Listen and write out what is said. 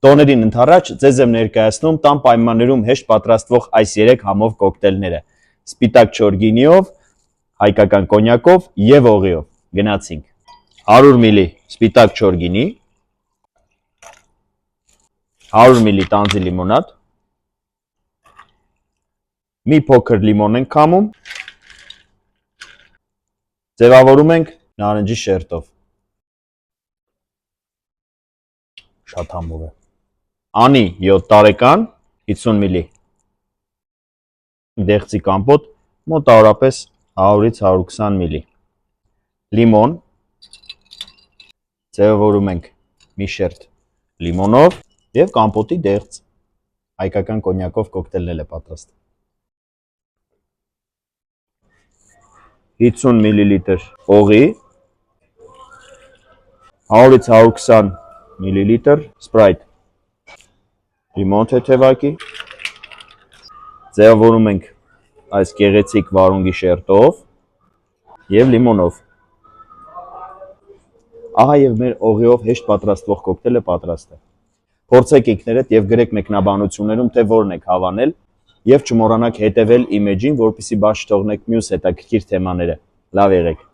Տոներին ընդառաջ ձեզ եմ ներկայացնում տան պայմաններում հեշտ պատրաստվող այս 3 համով կոկտեյլները՝ սպիտակ չոր գինիով, հայկական կոնյակով եւ օղիով։ Գնացինք։ 100 մլ սպիտակ չոր գինի, 100 մլ տանձի լիմոնադ, մի փոքր լիմոն ենք քամում, ձևավորում ենք նարնջի շերտով։ Շատ համով է։ Անի 7 տարեկան 50 մլ դեղցի կամպոտ մոտավորապես 100-ից 120 մլ լիմոն, ձևավորում ենք մի շերտ լիմոնով եւ կամպոտի դեղց, հայկական կոնյակով կոկտեյլն է պատրաստվում։ 50 մլ օղի, 100-ից 120 մլ սպրայթ, լիմոն թեթևակի, ձևավորում ենք այս գեղեցիկ վարունգի շերտով եւ լիմոնով։ Ահա եւ մեր օղիով հեշտ պատրաստվող կոկտեյլը պատրաստ է։ Փորձեք ինքներդ եւ գրեք մեկնաբանություններում, թե որն եք հավանել եւ չմոռանաք հետեւել իմ էջին, որպեսզի բաց չթողնեք մյուս հետաքրքիր թեմաները։ Լավ եղեք։